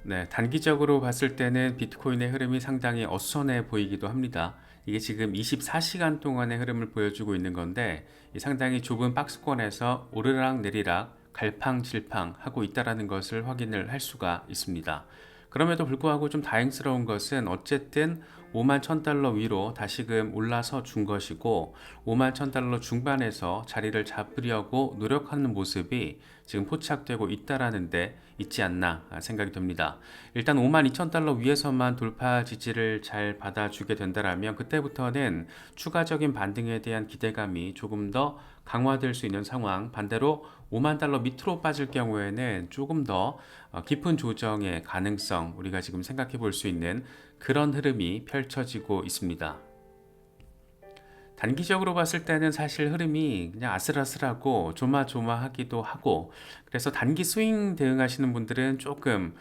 네, 단기적으로 봤을 때는 비트코인의 흐름이 상당히 어수선해 보이기도 합니다. 이게 지금 24시간 동안의 흐름을 보여주고 있는 건데 이 상당히 좁은 박스권에서 오르락 내리락 갈팡질팡 하고 있다는 것을 확인을 할 수가 있습니다. 그럼에도 불구하고 좀 다행스러운 것은 어쨌든 5만 1000달러 위로 다시금 올라서 준 것이고 5만 1000달러 중반에서 자리를 잡으려고 노력하는 모습이 지금 포착되고 있다라는 데 있지 않나 생각이 듭니다. 일단 5만 2000달러 위에서만 돌파 지지를 잘 받아주게 된다면 그때부터는 추가적인 반등에 대한 기대감이 조금 더 강화될 수 있는 상황, 반대로 5만 달러 밑으로 빠질 경우에는 조금 더 깊은 조정의 가능성 우리가 지금 생각해 볼 수 있는 그런 흐름이 펼쳐지고 있습니다. 단기적으로 봤을 때는 사실 흐름이 그냥 아슬아슬하고 조마조마하기도 하고 그래서 단기 스윙 대응하시는 분들은 조금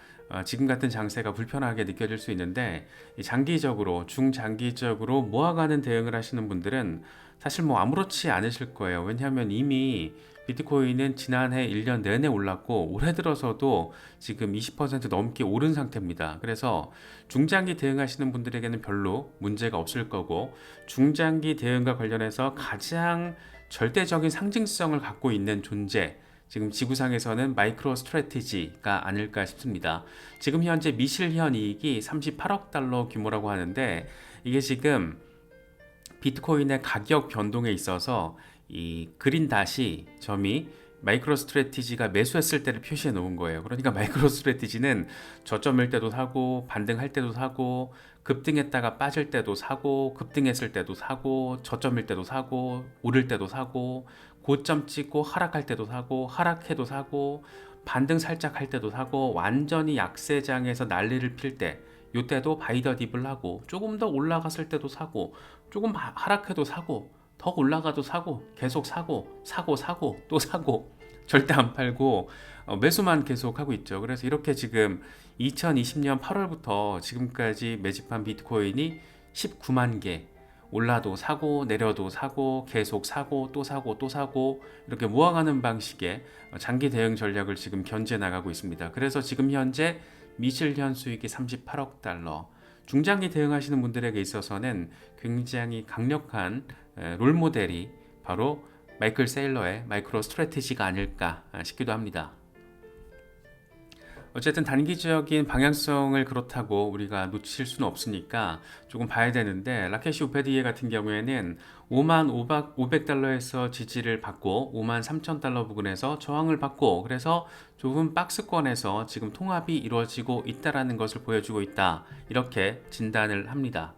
지금 같은 장세가 불편하게 느껴질 수 있는데 장기적으로 중장기적으로 모아가는 대응을 하시는 분들은 사실 뭐 아무렇지 않으실 거예요. 왜냐하면 이미 비트코인은 지난해 1년 내내 올랐고 올해 들어서도 지금 20% 넘게 오른 상태입니다. 그래서 중장기 대응하시는 분들에게는 별로 문제가 없을 거고 중장기 대응과 관련해서 가장 절대적인 상징성을 갖고 있는 존재 지금 지구상에서는 마이크로 스트래티지가 아닐까 싶습니다. 지금 현재 미실현 이익이 38억 달러 규모라고 하는데 이게 지금 비트코인의 가격 변동에 있어서 이 그린 다시 점이 마이크로 스트래티지가 매수했을 때를 표시해 놓은 거예요. 그러니까 마이크로 스트래티지는 저점일 때도 사고 반등할 때도 사고 급등했다가 빠질 때도 사고 급등했을 때도 사고 저점일 때도 사고 오를 때도 사고 고점 찍고 하락할 때도 사고 하락해도 사고 반등 살짝 할 때도 사고 완전히 약세장에서 난리를 필 때 요때도 바이 더 딥을 하고 조금 더 올라갔을 때도 사고 조금 하락해도 사고 더 올라가도 사고 계속 사고 또 사고 절대 안 팔고 매수만 계속 하고 있죠. 그래서 이렇게 지금 2020년 8월부터 지금까지 매집한 비트코인이 19만 개 올라도 사고 내려도 사고 계속 사고 또 사고 또 사고 이렇게 모아가는 방식의 장기 대응 전략을 지금 견제 나가고 있습니다. 그래서 지금 현재 미실현 수익이 38억 달러 중장기 대응하시는 분들에게 있어서는 굉장히 강력한 롤모델이 바로 마이클 세일러의 마이크로 스트래티지가 아닐까 싶기도 합니다. 어쨌든 단기적인 방향성을 그렇다고 우리가 놓칠 수는 없으니까 조금 봐야 되는데 라케시 우페디에 같은 경우에는 5만 500달러에서 지지를 받고 5만 3천 달러 부근에서 저항을 받고 그래서 좁은 박스권에서 지금 통합이 이루어지고 있다는 것을 보여주고 있다 이렇게 진단을 합니다.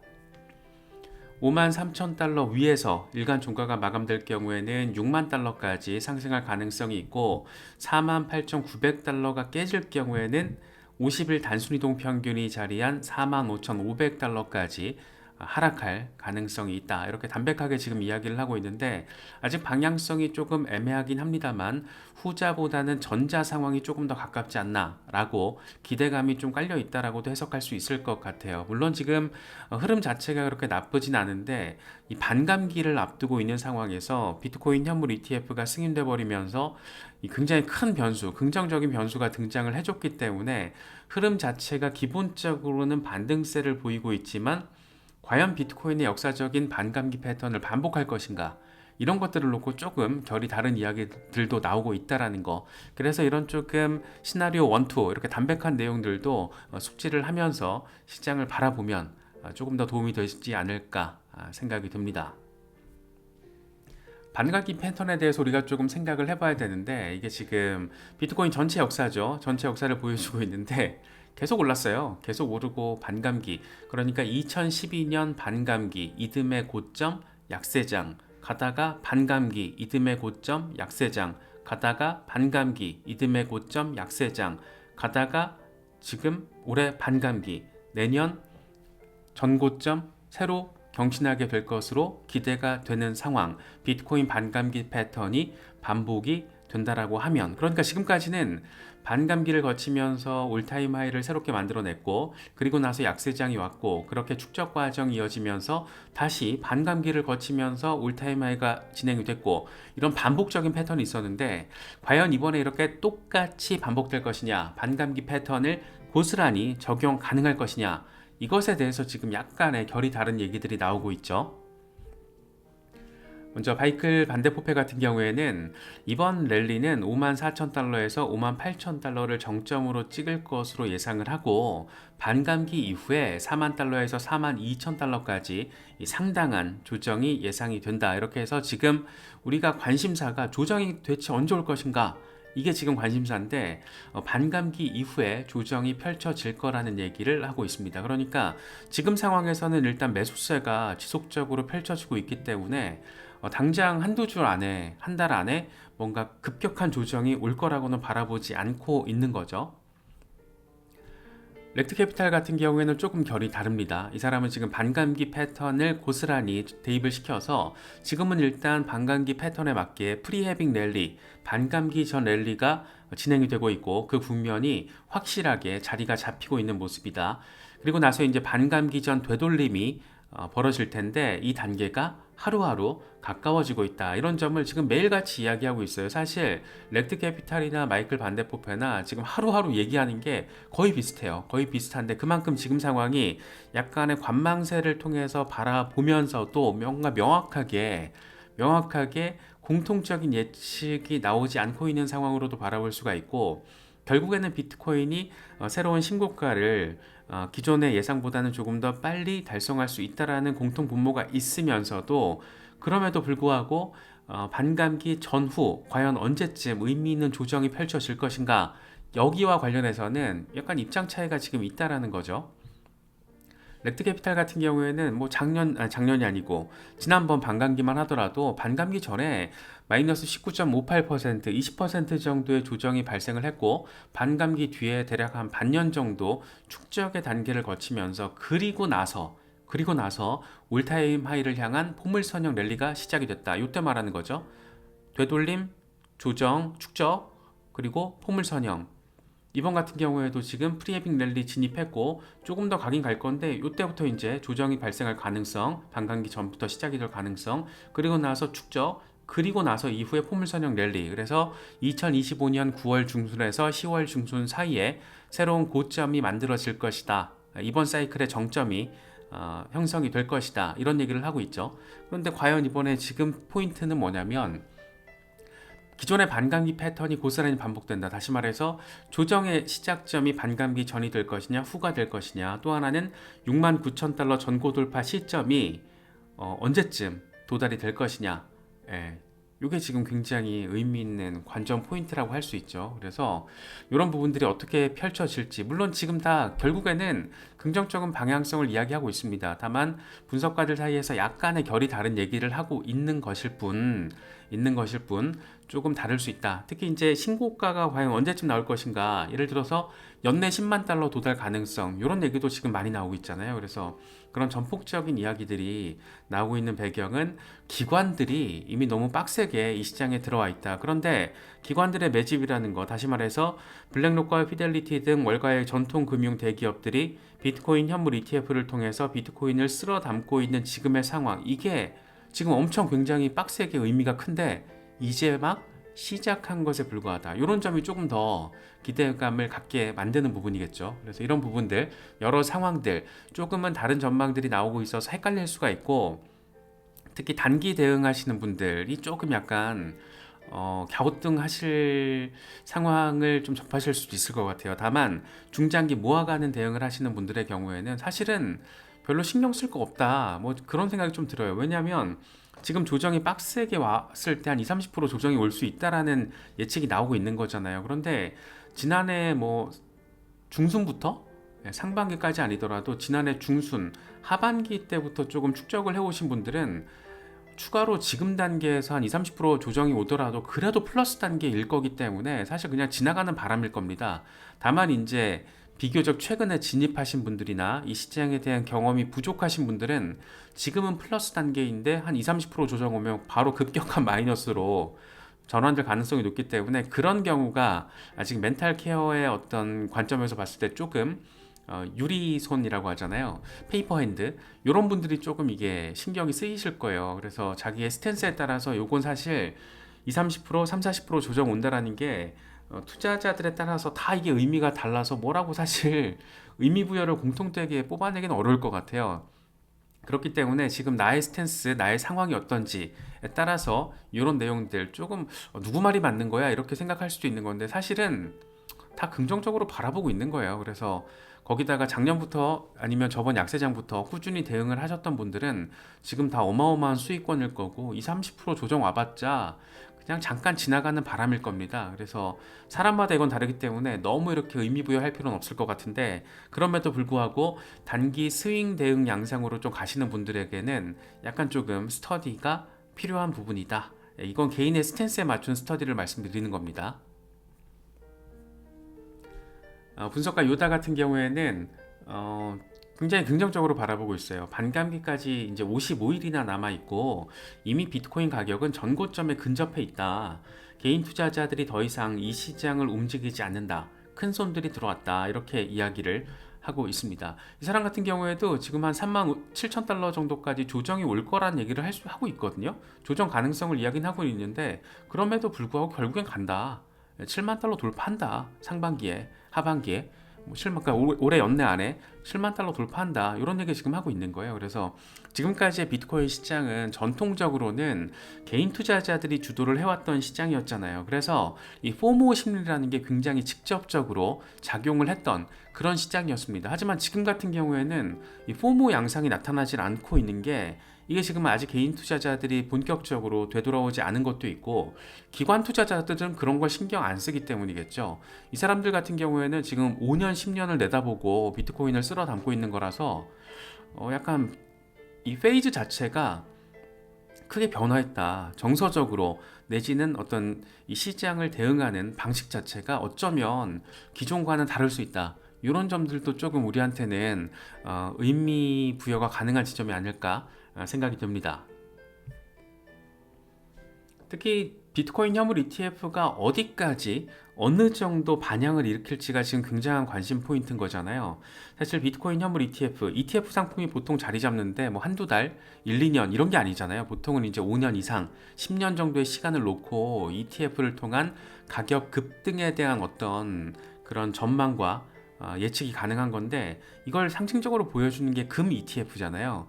5만 3천 달러 위에서 일간 종가가 마감될 경우에는 6만 달러까지 상승할 가능성이 있고 4만 8,900달러가 깨질 경우에는 50일 단순이동 평균이 자리한 4만 5,500달러까지 하락할 가능성이 있다. 이렇게 담백하게 지금 이야기를 하고 있는데 아직 방향성이 조금 애매하긴 합니다만 후자보다는 전자 상황이 조금 더 가깝지 않나 라고 기대감이 좀 깔려 있다라고도 해석할 수 있을 것 같아요. 물론 지금 흐름 자체가 그렇게 나쁘진 않은데 이 반감기를 앞두고 있는 상황에서 비트코인 현물 ETF가 승인돼 버리면서 이 굉장히 큰 변수, 긍정적인 변수가 등장을 해줬기 때문에 흐름 자체가 기본적으로는 반등세를 보이고 있지만 과연 비트코인의 역사적인 반감기 패턴을 반복할 것인가 이런 것들을 놓고 조금 결이 다른 이야기들도 나오고 있다라는 거. 그래서 이런 조금 시나리오 1, 2 이렇게 담백한 내용들도 숙지를 하면서 시장을 바라보면 조금 더 도움이 되지 않을까 생각이 듭니다. 반감기 패턴에 대해서 우리가 조금 생각을 해봐야 되는데 이게 지금 비트코인 전체 역사죠. 전체 역사를 보여주고 있는데 계속 올랐어요. 계속 오르고 반감기. 그러니까 2012년 반감기 이듬해 고점 약세장 가다가 반감기 이듬해 고점 약세장 가다가 반감기 이듬해 고점 약세장 가다가 지금 올해 반감기 내년 전고점 새로 경신하게 될 것으로 기대가 되는 상황. 비트코인 반감기 패턴이 반복이 된다라고 하면, 그러니까 지금까지는 반감기를 거치면서 올타임 하이를 새롭게 만들어냈고, 그리고 나서 약세장이 왔고, 그렇게 축적 과정이 이어지면서 다시 반감기를 거치면서 올타임 하이가 진행이 됐고, 이런 반복적인 패턴이 있었는데, 과연 이번에 이렇게 똑같이 반복될 것이냐, 반감기 패턴을 고스란히 적용 가능할 것이냐, 이것에 대해서 지금 약간의 결이 다른 얘기들이 나오고 있죠. 먼저 바이클 반대포패 같은 경우에는 이번 랠리는 54,000달러에서 58,000달러를 정점으로 찍을 것으로 예상을 하고, 반감기 이후에 40,000달러에서 42,000달러까지 상당한 조정이 예상이 된다. 이렇게 해서 지금 우리가 관심사가 조정이 대체 언제 올 것인가, 이게 지금 관심사인데, 반감기 이후에 조정이 펼쳐질 거라는 얘기를 하고 있습니다. 그러니까 지금 상황에서는 일단 매수세가 지속적으로 펼쳐지고 있기 때문에 당장 한두 주 안에, 한 달 안에 뭔가 급격한 조정이 올 거라고는 바라보지 않고 있는 거죠. 렉트캐피탈 같은 경우에는 조금 결이 다릅니다. 이 사람은 지금 반감기 패턴을 고스란히 대입을 시켜서 지금은 일단 반감기 패턴에 맞게 프리헤빙 랠리, 반감기 전 랠리가 진행이 되고 있고, 그 국면이 확실하게 자리가 잡히고 있는 모습이다. 그리고 나서 이제 반감기 전 되돌림이 벌어질 텐데, 이 단계가 하루하루 가까워지고 있다. 이런 점을 지금 매일같이 이야기하고 있어요. 사실 렉트캐피탈이나 마이클 반데포페나 지금 하루하루 얘기하는 게 거의 비슷해요. 거의 비슷한데, 그만큼 지금 상황이 약간의 관망세를 통해서 바라보면서도 뭔가 명확하게 공통적인 예측이 나오지 않고 있는 상황으로도 바라볼 수가 있고, 결국에는 비트코인이 새로운 신고가를 기존의 예상보다는 조금 더 빨리 달성할 수 있다라는 공통 분모가 있으면서도, 그럼에도 불구하고 반감기 전후 과연 언제쯤 의미 있는 조정이 펼쳐질 것인가, 여기와 관련해서는 약간 입장 차이가 지금 있다라는 거죠. 렉트캐피탈 같은 경우에는 뭐 작년이 아니고 지난번 반감기만 하더라도 반감기 전에 마이너스 19.58%, 20% 정도의 조정이 발생을 했고, 반감기 뒤에 대략 한 반년 정도 축적의 단계를 거치면서 그리고 나서 올타임 하이를 향한 포물선형 랠리가 시작이 됐다. 이때 말하는 거죠. 되돌림, 조정, 축적, 그리고 포물선형. 이번 같은 경우에도 지금 프리헤빙 랠리 진입했고, 조금 더 가긴 갈 건데, 이때부터 이제 조정이 발생할 가능성, 반감기 전부터 시작이 될 가능성, 그리고 나서 축적, 그리고 나서 이후에 포물선형 랠리. 그래서 2025년 9월 중순에서 10월 중순 사이에 새로운 고점이 만들어질 것이다. 이번 사이클의 정점이 형성이 될 것이다. 이런 얘기를 하고 있죠. 그런데 과연 이번에 지금 포인트는 뭐냐면, 기존의 반감기 패턴이 고스란히 반복된다. 다시 말해서 조정의 시작점이 반감기 전이 될 것이냐, 후가 될 것이냐. 또 하나는 69,000달러 전고 돌파 시점이 언제쯤 도달이 될 것이냐. 이게 지금 굉장히 의미 있는 관전 포인트라고 할 수 있죠. 그래서 이런 부분들이 어떻게 펼쳐질지, 물론 지금 다 결국에는 긍정적인 방향성을 이야기하고 있습니다. 다만 분석가들 사이에서 약간의 결이 다른 얘기를 하고 있는 것일 뿐 조금 다를 수 있다. 특히 이제 신고가가 과연 언제쯤 나올 것인가, 예를 들어서 연내 10만 달러 도달 가능성, 이런 얘기도 지금 많이 나오고 있잖아요. 그래서 그런 전폭적인 이야기들이 나오고 있는 배경은 기관들이 이미 너무 빡세게 이 시장에 들어와 있다. 그런데 기관들의 매집이라는 거, 다시 말해서 블랙록과 피델리티 등 월가의 전통 금융 대기업들이 비트코인 현물 ETF를 통해서 비트코인을 쓸어 담고 있는 지금의 상황, 이게 지금 엄청 굉장히 빡세게 의미가 큰데 이제 막 시작한 것에 불과하다. 이런 점이 조금 더 기대감을 갖게 만드는 부분이겠죠. 그래서 이런 부분들, 여러 상황들, 조금은 다른 전망들이 나오고 있어서 헷갈릴 수가 있고, 특히 단기 대응하시는 분들이 조금 약간 갸우뚱하실 상황을 좀 접하실 수도 있을 것 같아요. 다만 중장기 모아가는 대응을 하시는 분들의 경우에는 사실은 별로 신경 쓸 거 없다, 뭐 그런 생각이 좀 들어요. 왜냐하면 지금 조정이 빡세게 왔을 때 한 20-30% 조정이 올 수 있다라는 예측이 나오고 있는 거잖아요. 그런데 지난해 뭐 중순부터, 상반기까지 아니더라도 지난해 중순 하반기 때부터 조금 축적을 해오신 분들은 추가로 지금 단계에서 한 20-30% 조정이 오더라도 그래도 플러스 단계일 거기 때문에 사실 그냥 지나가는 바람일 겁니다. 다만 이제 비교적 최근에 진입하신 분들이나 이 시장에 대한 경험이 부족하신 분들은 지금은 플러스 단계인데 한 20-30% 조정 오면 바로 급격한 마이너스로 전환될 가능성이 높기 때문에 그런 경우가 아직 멘탈 케어의 어떤 관점에서 봤을 때 조금 유리손이라고 하잖아요. 페이퍼 핸드. 이런 분들이 조금 이게 신경이 쓰이실 거예요. 그래서 자기의 스탠스에 따라서 요건 사실 2, 30%, 3, 40% 조정 온다라는 게 투자자들에 따라서 다 이게 의미가 달라서 뭐라고 사실 의미 부여를 공통되게 뽑아내기는 어려울 것 같아요. 그렇기 때문에 지금 나의 스탠스, 나의 상황이 어떤지에 따라서 이런 내용들 조금 누구 말이 맞는 거야? 이렇게 생각할 수도 있는 건데 사실은 다 긍정적으로 바라보고 있는 거예요. 그래서 거기다가 작년부터 아니면 저번 약세장부터 꾸준히 대응을 하셨던 분들은 지금 다 어마어마한 수익권일 거고 2, 30% 조정 와봤자 그냥 잠깐 지나가는 바람일 겁니다. 그래서 사람마다 이건 다르기 때문에 너무 이렇게 의미 부여할 필요는 없을 것 같은데 그럼에도 불구하고 단기 스윙 대응 양상으로 좀 가시는 분들에게는 약간 조금 스터디가 필요한 부분이다. 이건 개인의 스탠스에 맞춘 스터디를 말씀드리는 겁니다. 분석가 요다 같은 경우에는 굉장히 긍정적으로 바라보고 있어요. 반감기까지 이제 55일이나 남아 있고 이미 비트코인 가격은 전고점에 근접해 있다. 개인 투자자들이 더 이상 이 시장을 움직이지 않는다. 큰 손들이 들어왔다. 이렇게 이야기를 하고 있습니다. 이 사람 같은 경우에도 지금 한 3만 7천 달러 정도까지 조정이 올 거란 얘기를 하고 있거든요. 조정 가능성을 이야기는 하고 있는데 그럼에도 불구하고 결국엔 간다. 7만 달러 돌파한다. 상반기에, 하반기에. 뭐 7만, 그러니까 올해 연내 안에 7만 달러 돌파한다. 이런 얘기 지금 하고 있는 거예요. 그래서 지금까지의 비트코인 시장은 전통적으로는 개인 투자자들이 주도를 해왔던 시장이었잖아요. 그래서 이 포모 심리라는 게 굉장히 직접적으로 작용을 했던 그런 시장이었습니다. 하지만 지금 같은 경우에는 이 포모 양상이 나타나질 않고 있는 게 이게 지금 아직 개인 투자자들이 본격적으로 되돌아오지 않은 것도 있고 기관 투자자들은 그런 걸 신경 안 쓰기 때문이겠죠. 이 사람들 같은 경우에는 지금 5년, 10년을 내다보고 비트코인을 쓸어 담고 있는 거라서 약간 이 페이즈 자체가 크게 변화했다. 정서적으로 내지는 어떤 이 시장을 대응하는 방식 자체가 어쩌면 기존과는 다를 수 있다. 이런 점들도 조금 우리한테는 의미 부여가 가능한 지점이 아닐까 생각이 듭니다. 특히 비트코인 현물 ETF가 어디까지 어느 정도 반향을 일으킬지가 지금 굉장한 관심 포인트인 거잖아요. 사실 비트코인 현물 ETF 상품이 보통 자리 잡는데 뭐 한두 달, 1, 2년 이런 게 아니잖아요. 보통은 이제 5년 이상, 10년 정도의 시간을 놓고 ETF를 통한 가격 급등에 대한 어떤 그런 전망과 예측이 가능한 건데 이걸 상징적으로 보여주는 게 금 ETF잖아요.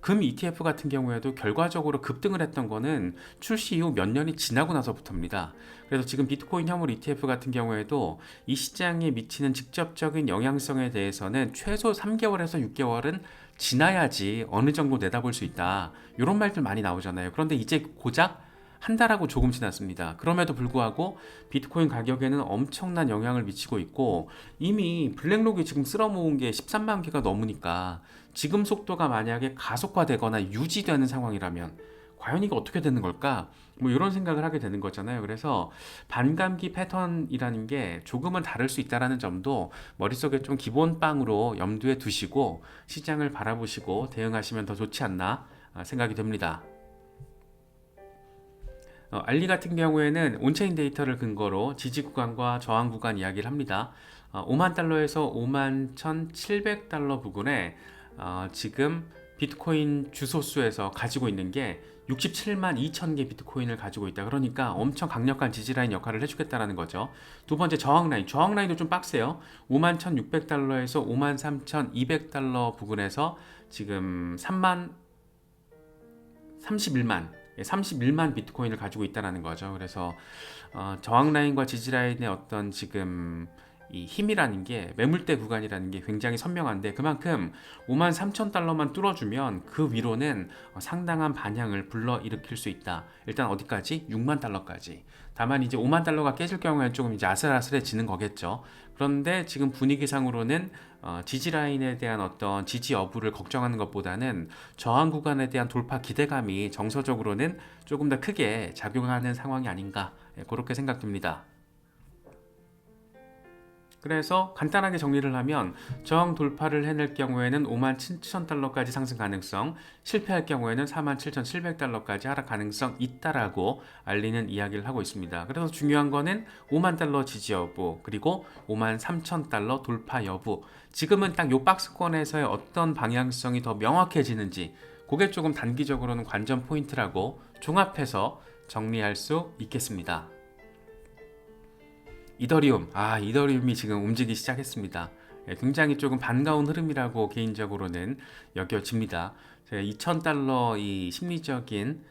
금 ETF 같은 경우에도 결과적으로 급등을 했던 거는 출시 이후 몇 년이 지나고 나서부터입니다. 그래서 지금 비트코인 현물 ETF 같은 경우에도 이 시장에 미치는 직접적인 영향성에 대해서는 최소 3개월에서 6개월은 지나야지 어느 정도 내다볼 수 있다. 이런 말들 많이 나오잖아요. 그런데 이제 고작 한 달하고 조금 지났습니다. 그럼에도 불구하고 비트코인 가격에는 엄청난 영향을 미치고 있고 이미 블랙록이 지금 쓸어모은 게 13만 개가 넘으니까 지금 속도가 만약에 가속화되거나 유지되는 상황이라면 과연 이게 어떻게 되는 걸까? 뭐 이런 생각을 하게 되는 거잖아요. 그래서 반감기 패턴이라는 게 조금은 다를 수 있다는 점도 머릿속에 좀 기본빵으로 염두에 두시고 시장을 바라보시고 대응하시면 더 좋지 않나 생각이 듭니다. 알리 같은 경우에는 온체인 데이터를 근거로 지지 구간과 저항 구간 이야기를 합니다. 5만 달러에서 5만 1,700달러 부근에 지금 비트코인 주소수에서 가지고 있는 게 67만 2천 개 비트코인을 가지고 있다. 그러니까 엄청 강력한 지지라인 역할을 해주겠다라는 거죠. 두 번째 저항 라인도 좀 빡세요. 5만 1,600달러에서 5만 3,200달러 부근에서 지금 31만 비트코인을 가지고 있다는 거죠. 그래서 저항 라인과 지지 라인의 어떤 지금 이 힘이라는 게 매물대 구간이라는 게 굉장히 선명한데 그만큼 5만 3천 달러만 뚫어주면 그 위로는 상당한 반향을 불러일으킬 수 있다. 일단 어디까지? 6만 달러까지. 다만 이제 5만 달러가 깨질 경우에는 조금 이제 아슬아슬해지는 거겠죠. 그런데 지금 분위기상으로는 지지 라인에 대한 어떤 지지 여부를 걱정하는 것보다는 저항 구간에 대한 돌파 기대감이 정서적으로는 조금 더 크게 작용하는 상황이 아닌가 그렇게 생각됩니다. 그래서 간단하게 정리를 하면 저항 돌파를 해낼 경우에는 57,000달러까지 상승 가능성, 실패할 경우에는 47,700달러까지 하락 가능성 있다라고 알리는 이야기를 하고 있습니다. 그래서 중요한 거는 5만 달러 지지 여부, 그리고 53,000달러 돌파 여부. 지금은 딱 요 박스권에서의 어떤 방향성이 더 명확해지는지 그게 조금 단기적으로는 관전 포인트라고 종합해서 정리할 수 있겠습니다. 이더리움이 지금 움직이기 시작했습니다. 굉장히 조금 반가운 흐름이라고 개인적으로는 여겨집니다. 제가 2,000달러 이 심리적인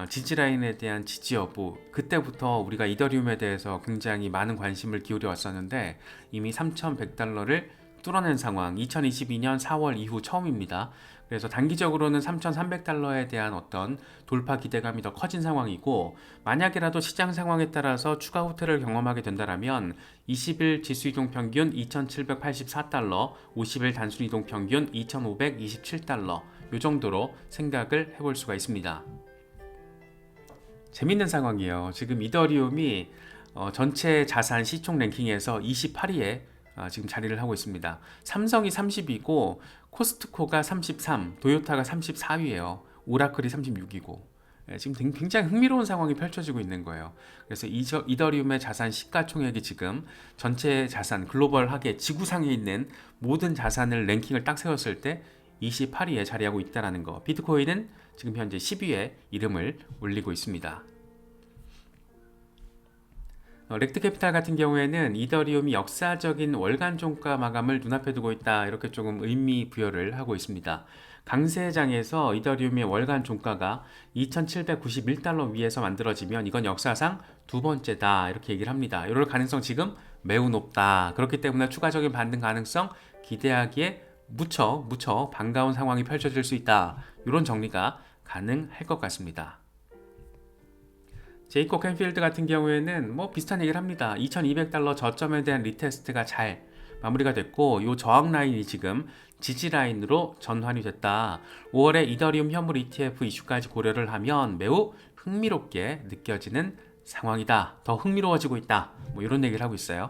지지라인에 대한 지지 여부, 그때부터 우리가 이더리움에 대해서 굉장히 많은 관심을 기울여 왔었는데 이미 3,100달러를 뚫어낸 상황, 2022년 4월 이후 처음입니다. 그래서 단기적으로는 3,300달러에 대한 어떤 돌파 기대감이 더 커진 상황이고, 만약이라도 시장 상황에 따라서 추가 후퇴를 경험하게 된다면 20일 지수 이동 평균 2,784달러, 50일 단순 이동 평균 2,527달러 이 정도로 생각을 해볼 수가 있습니다. 재밌는 상황이에요. 지금 이더리움이 전체 자산 시총 랭킹에서 28위에 지금 자리를 하고 있습니다. 삼성이 30위고 코스트코가 33, 도요타가 34위예요. 오라클이 36위고. 지금 굉장히 흥미로운 상황이 펼쳐지고 있는 거예요. 그래서 이더리움의 자산 시가총액이 지금 전체 자산 글로벌하게 지구상에 있는 모든 자산을 랭킹을 딱 세웠을 때 28위에 자리하고 있다는 거. 비트코인은 지금 현재 10위에 이름을 올리고 있습니다. 렉트캐피탈 같은 경우에는 이더리움이 역사적인 월간 종가 마감을 눈앞에 두고 있다, 이렇게 조금 의미 부여를 하고 있습니다. 강세장에서 이더리움의 월간 종가가 2,791달러 위에서 만들어지면 이건 역사상 두 번째다, 이렇게 얘기를 합니다. 이럴 가능성 지금 매우 높다. 그렇기 때문에 추가적인 반등 가능성 기대하기에 무척 반가운 상황이 펼쳐질 수 있다, 이런 정리가 가능할 것 같습니다. 제이콥 캔필드 같은 경우에는 뭐 비슷한 얘기를 합니다. 2200달러 저점에 대한 리테스트가 잘 마무리가 됐고, 이 저항 라인이 지금 지지 라인으로 전환이 됐다. 5월에 이더리움 현물 ETF 이슈까지 고려를 하면 매우 흥미롭게 느껴지는 상황이다. 더 흥미로워지고 있다. 뭐 이런 얘기를 하고 있어요.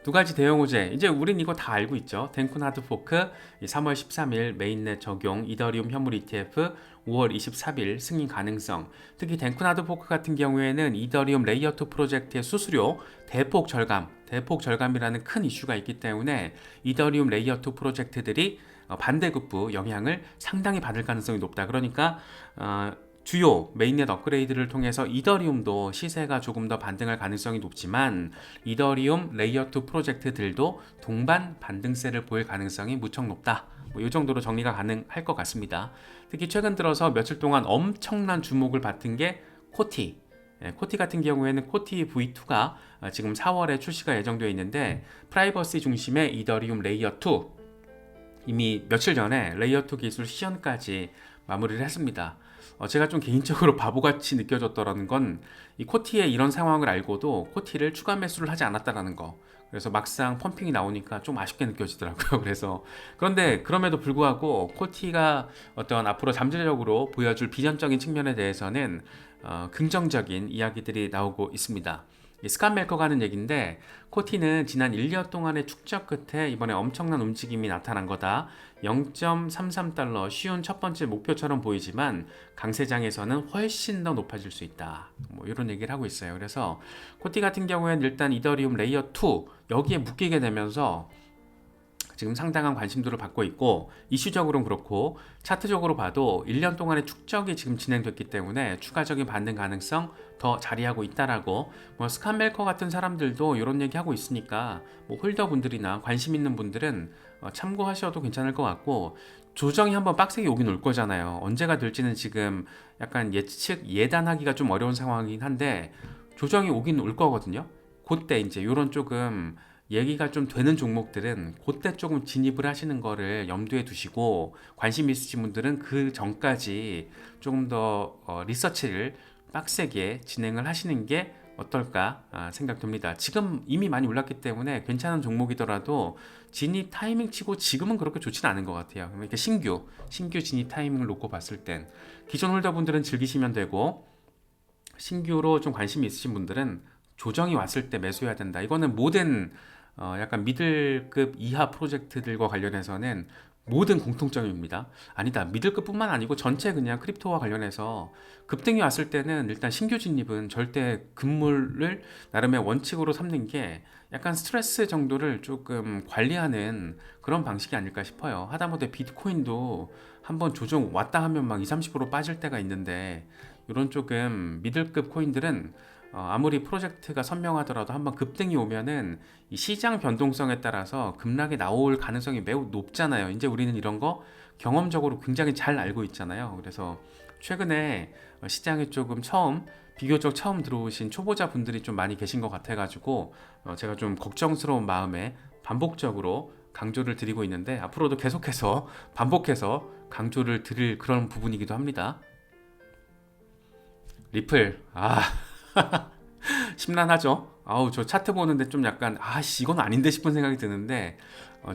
두 가지 대형 호재, 이제 우린 이거 다 알고 있죠. 덴쿤 하드포크 3월 13일 메인넷 적용 적용 현물 ETF, 5월 24일 승인 가능성. 특히 덴쿤 하드포크 같은 경우에는 이더리움 레이어 2 프로젝트의 수수료 대폭 절감이라는 큰 이슈가 있기 때문에 이더리움 레이어 2 프로젝트들이 반대급부 영향을 상당히 받을 가능성이 높다. 그러니까 주요 메인넷 업그레이드를 통해서 이더리움도 시세가 조금 더 반등할 가능성이 높지만 이더리움 레이어 2 프로젝트들도 동반 반등세를 보일 가능성이 무척 높다. 이 정도로 정리가 가능할 것 같습니다. 특히 최근 들어서 며칠 동안 엄청난 주목을 받은 게 코티. 코티 같은 경우에는 코티 V2가 지금 4월에 출시가 예정되어 있는데, 프라이버시 중심의 이더리움 레이어 2, 이미 며칠 전에 레이어 2 기술 시연까지 마무리를 했습니다. 제가 좀 개인적으로 바보같이 느껴졌더라는 건 이 코티의 이런 상황을 알고도 코티를 추가 매수를 하지 않았다라는 거. 그래서 막상 펌핑이 나오니까 좀 아쉽게 느껴지더라고요. 그래서 그런데 그럼에도 불구하고 코티가 어떤 앞으로 잠재적으로 보여줄 비전적인 측면에 대해서는 긍정적인 이야기들이 나오고 있습니다. 스칸 멜커가 하는 얘기인데, 코티는 지난 1년 동안의 축적 끝에 이번에 엄청난 움직임이 나타난 거다. 0.33달러 쉬운 첫 번째 목표처럼 보이지만 강세장에서는 훨씬 더 높아질 수 있다. 뭐 이런 얘기를 하고 있어요. 그래서 코티 같은 경우에는 일단 이더리움 레이어 2 여기에 묶이게 되면서 지금 상당한 관심도를 받고 있고, 이슈적으로는 그렇고 차트적으로 봐도 1년 동안의 축적이 지금 진행됐기 때문에 추가적인 반등 가능성 더 자리하고 있다라고, 뭐 스칸 멜커 같은 사람들도 이런 얘기하고 있으니까 뭐 홀더분들이나 관심 있는 분들은 참고하셔도 괜찮을 것 같고, 조정이 한번 빡세게 오긴 올 거잖아요. 언제가 될지는 지금 약간 예단하기가 좀 어려운 상황이긴 한데 조정이 오긴 올 거거든요. 그때 이제 이런 조금 얘기가 좀 되는 종목들은 그때 조금 진입을 하시는 거를 염두에 두시고, 관심 있으신 분들은 그 전까지 조금 더 리서치를 빡세게 진행을 하시는 게 어떨까 생각됩니다. 지금 이미 많이 올랐기 때문에 괜찮은 종목이더라도 진입 타이밍 치고 지금은 그렇게 좋지는 않은 것 같아요. 그러니까 신규 진입 타이밍을 놓고 봤을 땐 기존 홀더분들은 즐기시면 되고, 신규로 좀 관심이 있으신 분들은 조정이 왔을 때 매수해야 된다. 이거는 모든 약간 미들급 이하 프로젝트들과 관련해서는 모든 공통점입니다. 아니다. 미들급뿐만 아니고 전체 그냥 크립토와 관련해서 급등이 왔을 때는 일단 신규 진입은 절대 금물을 나름의 원칙으로 삼는 게 약간 스트레스 정도를 조금 관리하는 그런 방식이 아닐까 싶어요. 하다못해 비트코인도 한번 조정 왔다 하면 막 20, 30% 빠질 때가 있는데 이런 조금 미들급 코인들은 아무리 프로젝트가 선명하더라도 한번 급등이 오면은 이 시장 변동성에 따라서 급락이 나올 가능성이 매우 높잖아요. 이제 우리는 이런 거 경험적으로 굉장히 잘 알고 있잖아요. 그래서 최근에 시장에 조금 비교적 처음 들어오신 초보자 분들이 좀 많이 계신 것 같아가지고 제가 좀 걱정스러운 마음에 반복적으로 강조를 드리고 있는데 앞으로도 계속해서 반복해서 강조를 드릴 그런 부분이기도 합니다. 리플, 심란하죠. 아우, 저 차트 보는데 좀 약간 아씨 이건 아닌데 싶은 생각이 드는데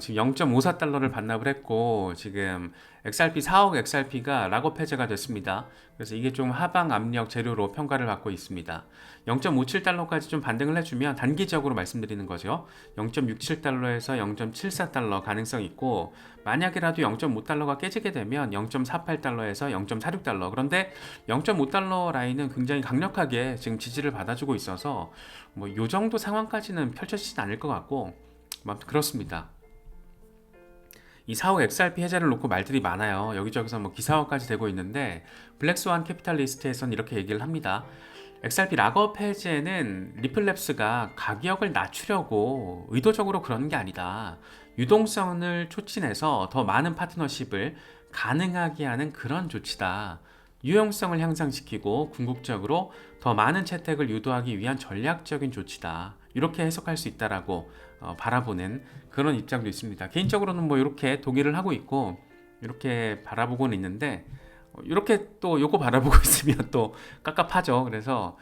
지금 0.54달러를 반납을 했고 지금 XRP 4억 XRP가 락업 해제가 됐습니다. 그래서 이게 좀 하방 압력 재료로 평가를 받고 있습니다. 0.57달러까지 좀 반등을 해주면 단기적으로 말씀드리는 거죠. 0.67달러에서 0.74달러 가능성 있고 만약이라도 0.5달러가 깨지게 되면 0.48달러에서 0.46달러. 그런데 0.5달러 라인은 굉장히 강력하게 지금 지지를 받아주고 있어서 뭐 요 정도 상황까지는 펼쳐지진 않을 것 같고 아무튼 그렇습니다. 이 4억 XRP 해제를 놓고 말들이 많아요. 여기저기서 뭐 기사화까지 되고 있는데 블랙스완 캐피탈리스트에선 이렇게 얘기를 합니다. XRP 락업 해제는 리플랩스가 가격을 낮추려고 의도적으로 그러는 게 아니다. 유동성을 촉진해서 더 많은 파트너십을 가능하게 하는 그런 조치다. 유용성을 향상시키고 궁극적으로 더 많은 채택을 유도하기 위한 전략적인 조치다. 이렇게 해석할 수 있다라고 바라보는 그런 입장도 있습니다. 개인적으로는 뭐 이렇게 동의를 하고 있고 이렇게 바라보고는 있는데 이렇게 또 요거 바라보고 있으면 또 깝깝하죠. 그래서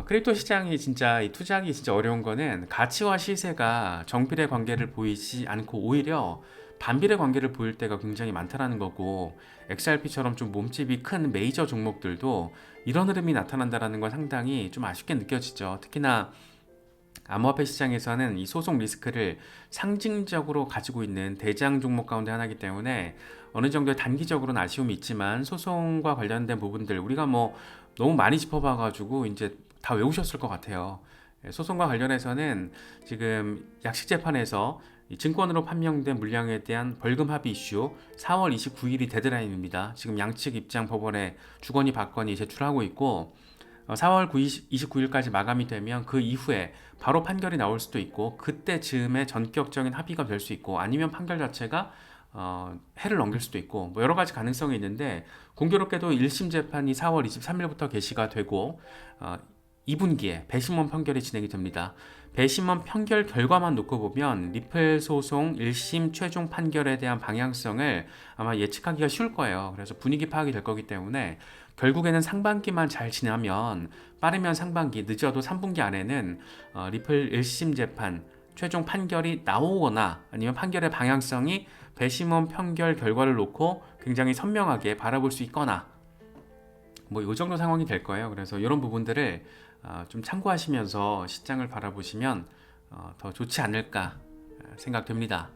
크립토 시장이 진짜 이 투자하기 진짜 어려운 거는 가치와 시세가 정필의 관계를 보이지 않고 오히려 반비례 관계를 보일 때가 굉장히 많다라는 거고 XRP처럼 좀 몸집이 큰 메이저 종목들도 이런 흐름이 나타난다라는 건 상당히 좀 아쉽게 느껴지죠. 특히나 암호화폐 시장에서는 이 소송 리스크를 상징적으로 가지고 있는 대장 종목 가운데 하나이기 때문에 어느 정도의 단기적으로는 아쉬움이 있지만 소송과 관련된 부분들 우리가 뭐 너무 많이 짚어봐가지고 이제 다 외우셨을 것 같아요. 소송과 관련해서는 지금 약식재판에서 이 증권으로 판명된 물량에 대한 벌금 합의 이슈 4월 29일이 데드라인입니다. 지금 양측 입장 법원에 주거니 받거니 제출하고 있고 4월 29일까지 마감이 되면 그 이후에 바로 판결이 나올 수도 있고 그때 즈음에 전격적인 합의가 될 수 있고 아니면 판결 자체가 해를 넘길 수도 있고 뭐 여러 가지 가능성이 있는데 공교롭게도 1심 재판이 4월 23일부터 개시가 되고 2분기에 배심원 판결이 진행이 됩니다. 배심원 판결 결과만 놓고 보면 리플 소송 1심 최종 판결에 대한 방향성을 아마 예측하기가 쉬울 거예요. 그래서 분위기 파악이 될 거기 때문에 결국에는 상반기만 잘 지나면 빠르면 상반기, 늦어도 3분기 안에는 리플 1심 재판 최종 판결이 나오거나 아니면 판결의 방향성이 배심원 판결 결과를 놓고 굉장히 선명하게 바라볼 수 있거나 뭐 이 정도 상황이 될 거예요. 그래서 이런 부분들을 좀 참고하시면서 시장을 바라보시면 더 좋지 않을까 생각됩니다.